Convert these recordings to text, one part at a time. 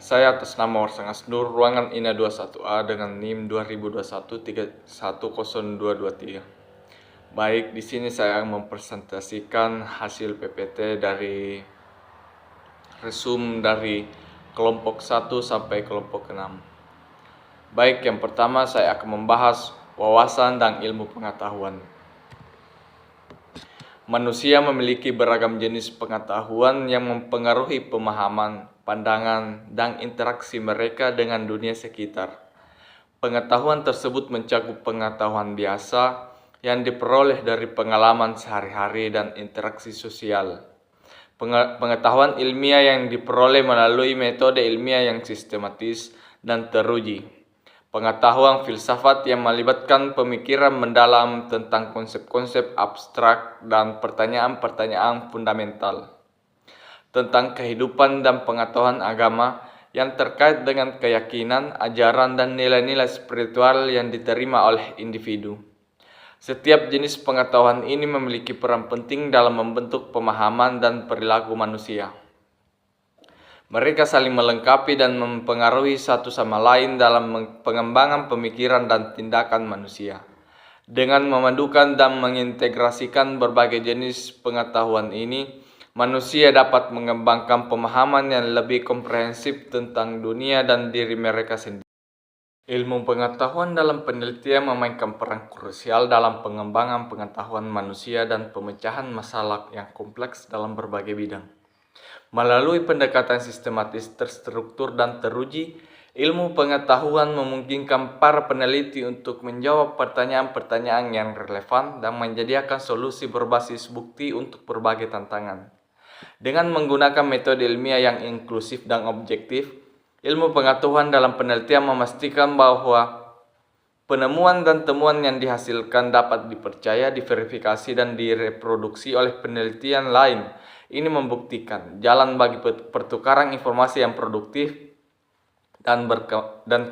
Saya atas nama Warsangas Nur, ruangan INA 21A dengan NIM 2021-310223. Baik, di sini saya mempresentasikan hasil PPT dari resum dari kelompok 1 sampai kelompok 6. Baik, yang pertama saya akan membahas wawasan dan ilmu pengetahuan. Manusia memiliki beragam jenis pengetahuan yang mempengaruhi pemahaman, pandangan, dan interaksi mereka dengan dunia sekitar. Pengetahuan tersebut mencakup pengetahuan biasa yang diperoleh dari pengalaman sehari-hari dan interaksi sosial. Pengetahuan ilmiah yang diperoleh melalui metode ilmiah yang sistematis dan teruji. Pengetahuan filsafat yang melibatkan pemikiran mendalam tentang konsep-konsep abstrak dan pertanyaan-pertanyaan fundamental. Tentang kehidupan dan pengetahuan agama yang terkait dengan keyakinan, ajaran, dan nilai-nilai spiritual yang diterima oleh individu. Setiap jenis pengetahuan ini memiliki peran penting dalam membentuk pemahaman dan perilaku manusia. Mereka saling melengkapi dan mempengaruhi satu sama lain dalam pengembangan pemikiran dan tindakan manusia. Dengan memadukan dan mengintegrasikan berbagai jenis pengetahuan ini, manusia dapat mengembangkan pemahaman yang lebih komprehensif tentang dunia dan diri mereka sendiri. Ilmu pengetahuan dalam penelitian memainkan peran krusial dalam pengembangan pengetahuan manusia dan pemecahan masalah yang kompleks dalam berbagai bidang. Melalui pendekatan sistematis, terstruktur, dan teruji, ilmu pengetahuan memungkinkan para peneliti untuk menjawab pertanyaan-pertanyaan yang relevan dan menyediakan solusi berbasis bukti untuk berbagai tantangan. Dengan menggunakan metode ilmiah yang inklusif dan objektif, ilmu pengetahuan dalam penelitian memastikan bahwa penemuan dan temuan yang dihasilkan dapat dipercaya, diverifikasi, dan direproduksi oleh penelitian lain. Ini membuktikan jalan bagi pertukaran informasi yang produktif dan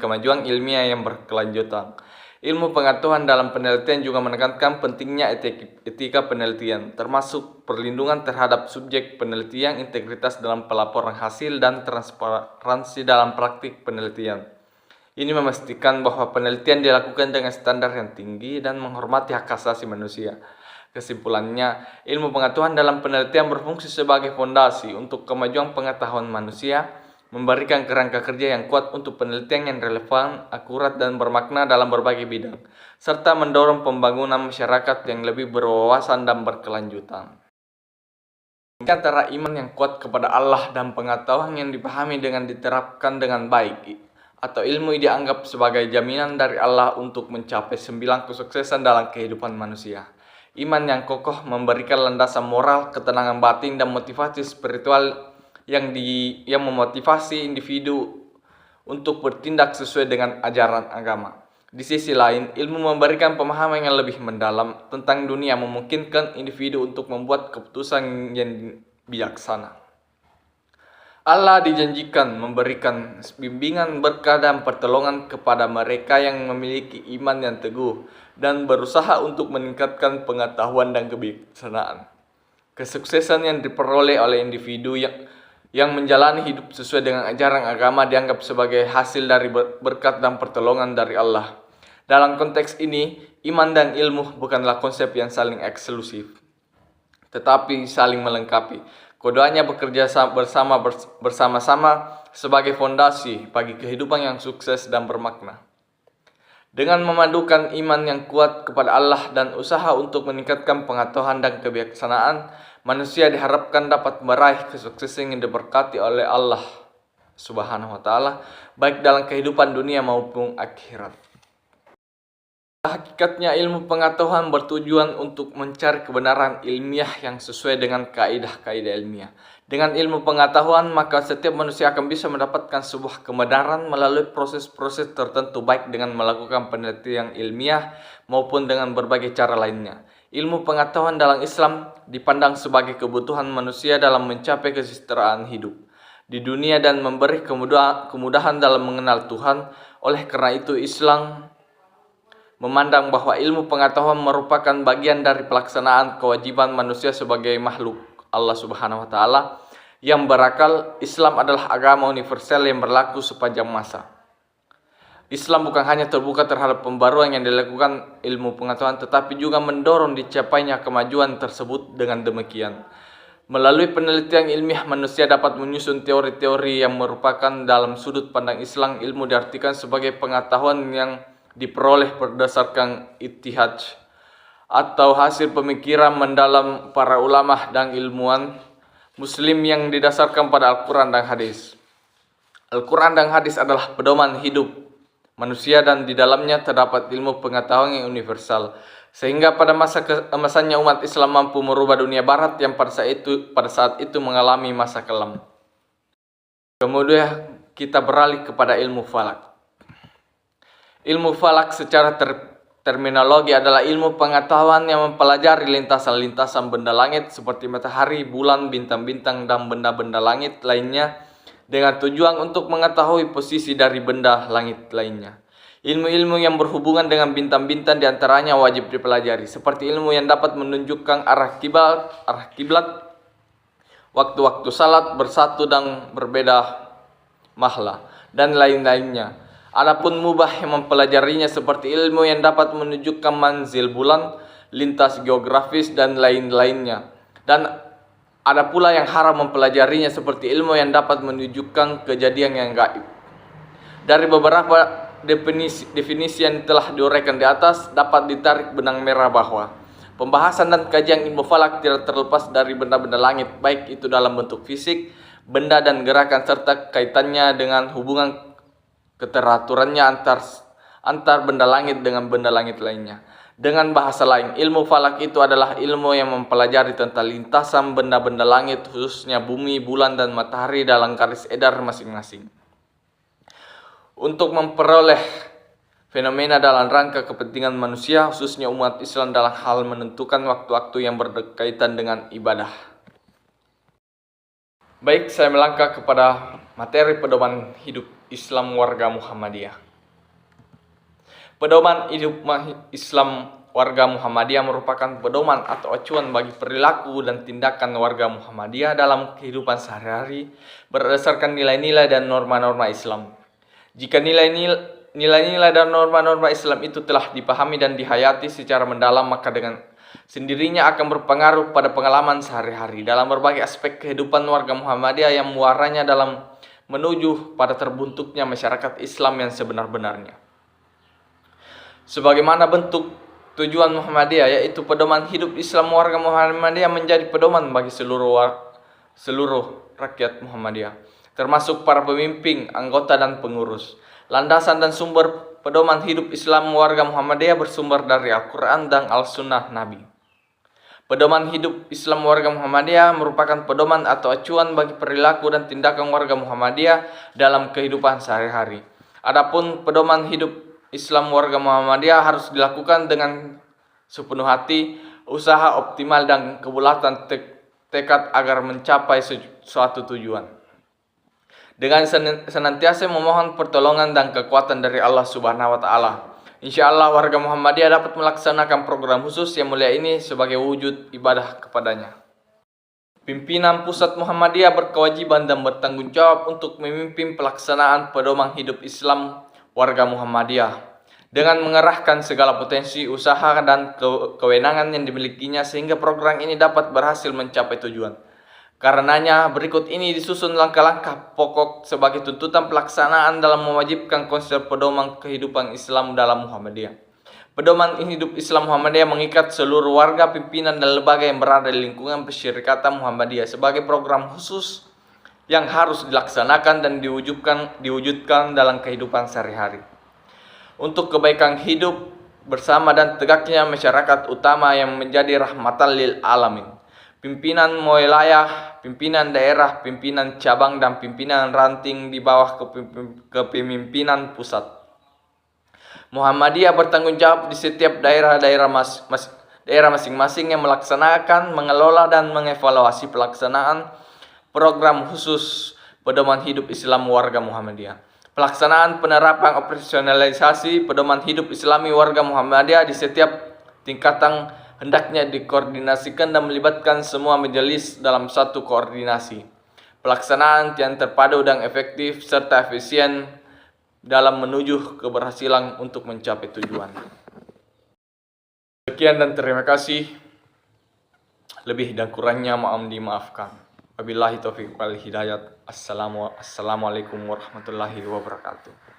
kemajuan ilmiah yang berkelanjutan. Ilmu pengetahuan dalam penelitian juga menekankan pentingnya etika penelitian, termasuk perlindungan terhadap subjek penelitian, integritas dalam pelaporan hasil, dan transparansi dalam praktik penelitian. Ini memastikan bahwa penelitian dilakukan dengan standar yang tinggi dan menghormati hak asasi manusia. Kesimpulannya, ilmu pengetahuan dalam penelitian berfungsi sebagai fondasi untuk kemajuan pengetahuan manusia, memberikan kerangka kerja yang kuat untuk penelitian yang relevan, akurat, dan bermakna dalam berbagai bidang, serta mendorong pembangunan masyarakat yang lebih berwawasan dan berkelanjutan. Antara iman yang kuat kepada Allah dan pengetahuan yang dipahami dengan diterapkan dengan baik, atau ilmu dianggap sebagai jaminan dari Allah untuk mencapai 9 kesuksesan dalam kehidupan manusia. Iman yang kokoh memberikan landasan moral, ketenangan batin, dan motivasi spiritual yang memotivasi individu untuk bertindak sesuai dengan ajaran agama. Di sisi lain, ilmu memberikan pemahaman yang lebih mendalam tentang dunia, memungkinkan individu untuk membuat keputusan yang bijaksana. Allah dijanjikan memberikan bimbingan, berkah, dan pertolongan kepada mereka yang memiliki iman yang teguh dan berusaha untuk meningkatkan pengetahuan dan kebijaksanaan. Kesuksesan yang diperoleh oleh individu yang menjalani hidup sesuai dengan ajaran agama dianggap sebagai hasil dari berkat dan pertolongan dari Allah. Dalam konteks ini, iman dan ilmu bukanlah konsep yang saling eksklusif, tetapi saling melengkapi. Keduanya bekerja bersama-sama sebagai fondasi bagi kehidupan yang sukses dan bermakna. Dengan memadukan iman yang kuat kepada Allah dan usaha untuk meningkatkan pengetahuan dan kebijaksanaan, manusia diharapkan dapat meraih kesuksesan yang diberkati oleh Allah Subhanahu wa Ta'ala, baik dalam kehidupan dunia maupun akhirat. Hakikatnya, ilmu pengetahuan bertujuan untuk mencari kebenaran ilmiah yang sesuai dengan kaidah-kaidah ilmiah. Dengan ilmu pengetahuan, maka setiap manusia akan bisa mendapatkan sebuah kebenaran melalui proses-proses tertentu, baik dengan melakukan penelitian ilmiah maupun dengan berbagai cara lainnya. Ilmu pengetahuan dalam Islam dipandang sebagai kebutuhan manusia dalam mencapai kesejahteraan hidup di dunia dan memberi kemudahan dalam mengenal Tuhan. Oleh karena itu, Islam memandang bahwa ilmu pengetahuan merupakan bagian dari pelaksanaan kewajiban manusia sebagai makhluk Allah Subhanahu wa Ta'ala yang berakal, Islam adalah agama universal yang berlaku sepanjang masa. Islam bukan hanya terbuka terhadap pembaruan yang dilakukan ilmu pengetahuan, tetapi juga mendorong dicapainya kemajuan tersebut. Dengan demikian, melalui penelitian ilmiah, manusia dapat menyusun teori-teori yang merupakan dalam sudut pandang Islam. Ilmu diartikan sebagai pengetahuan yang diperoleh berdasarkan ijtihad atau hasil pemikiran mendalam para ulama dan ilmuwan Muslim yang didasarkan pada Al-Quran dan Hadis. Al-Quran dan Hadis adalah pedoman hidup manusia dan di dalamnya terdapat ilmu pengetahuan yang universal, sehingga pada masa keemasannya umat Islam mampu merubah dunia barat yang pada saat itu mengalami masa kelam. Kemudian kita beralih kepada ilmu falak. Ilmu falak secara terminologi adalah ilmu pengetahuan yang mempelajari lintasan-lintasan benda langit seperti matahari, bulan, bintang-bintang, dan benda-benda langit lainnya, dengan tujuan untuk mengetahui posisi dari benda langit lainnya. Ilmu-ilmu yang berhubungan dengan bintang-bintang diantaranya wajib dipelajari, seperti ilmu yang dapat menunjukkan arah kiblat, waktu-waktu salat, bersatu dan berbeda mahla, dan lain-lainnya. Adapun mubah yang mempelajarinya seperti ilmu yang dapat menunjukkan manzil bulan, lintas geografis, dan lain-lainnya. Dan ada pula yang haram mempelajarinya seperti ilmu yang dapat menunjukkan kejadian yang gaib. Dari beberapa definisi yang telah diuraikan di atas, dapat ditarik benang merah bahwa pembahasan dan kajian ilmu falak tidak terlepas dari benda-benda langit, baik itu dalam bentuk fisik, benda dan gerakan, serta kaitannya dengan hubungan keteraturannya antar benda langit dengan benda langit lainnya. Dengan bahasa lain, ilmu falak itu adalah ilmu yang mempelajari tentang lintasan benda-benda langit, khususnya bumi, bulan, dan matahari dalam garis edar masing-masing, untuk memperoleh fenomena dalam rangka kepentingan manusia, khususnya umat Islam, dalam hal menentukan waktu-waktu yang berkaitan dengan ibadah. Baik, saya melangkah kepada materi pedoman hidup Islam warga Muhammadiyah. Pedoman hidup Islam warga Muhammadiyah merupakan pedoman atau acuan bagi perilaku dan tindakan warga Muhammadiyah dalam kehidupan sehari-hari berdasarkan nilai-nilai dan norma-norma Islam. Jika nilai-nilai dan norma-norma Islam itu telah dipahami dan dihayati secara mendalam, maka dengan sendirinya akan berpengaruh pada pengalaman sehari-hari dalam berbagai aspek kehidupan warga Muhammadiyah yang muaranya dalam menuju pada terbentuknya masyarakat Islam yang sebenar-benarnya. Sebagaimana bentuk tujuan Muhammadiyah, yaitu pedoman hidup Islam warga Muhammadiyah menjadi pedoman bagi seluruh rakyat Muhammadiyah, termasuk para pemimpin, anggota, dan pengurus. Landasan dan sumber pedoman hidup Islam warga Muhammadiyah bersumber dari Al-Quran dan Al-Sunnah Nabi. Pedoman hidup Islam warga Muhammadiyah merupakan pedoman atau acuan bagi perilaku dan tindakan warga Muhammadiyah dalam kehidupan sehari-hari. Adapun pedoman hidup Islam warga Muhammadiyah harus dilakukan dengan sepenuh hati, usaha optimal, dan kebulatan tekad agar mencapai suatu tujuan. Dengan senantiasa memohon pertolongan dan kekuatan dari Allah Subhanahu wa Ta'ala, insya Allah warga Muhammadiyah dapat melaksanakan program khusus yang mulia ini sebagai wujud ibadah kepadanya. Pimpinan Pusat Muhammadiyah berkewajiban dan bertanggung jawab untuk memimpin pelaksanaan pedoman hidup Islam warga Muhammadiyah dengan mengerahkan segala potensi, usaha, dan kewenangan yang dimilikinya sehingga program ini dapat berhasil mencapai tujuan. Karenanya berikut ini disusun langkah-langkah pokok sebagai tuntutan pelaksanaan dalam mewajibkan konsep pedoman kehidupan Islam dalam Muhammadiyah. Pedoman hidup Islam Muhammadiyah mengikat seluruh warga, pimpinan, dan lembaga yang berada di lingkungan persyarikatan Muhammadiyah sebagai program khusus yang harus dilaksanakan dan diwujudkan dalam kehidupan sehari-hari untuk kebaikan hidup bersama dan tegaknya masyarakat utama yang menjadi rahmatan lil alamin. Pimpinan wilayah, pimpinan daerah, pimpinan cabang, dan pimpinan ranting di bawah kepemimpinan pusat. Muhammadiyah bertanggung jawab di setiap daerah masing-masing yang melaksanakan, mengelola, dan mengevaluasi pelaksanaan program khusus pedoman hidup Islam warga Muhammadiyah. Pelaksanaan penerapan operasionalisasi pedoman hidup Islami warga Muhammadiyah di setiap tingkatan hendaknya dikoordinasikan dan melibatkan semua majelis dalam satu koordinasi. pelaksanaan yang terpadu dan efektif serta efisien dalam menuju keberhasilan untuk mencapai tujuan. Sekian dan terima kasih. Lebih dan kurangnya mohon dimaafkan. Wabillahi taufiq wal hidayat. Assalamualaikum warahmatullahi wabarakatuh.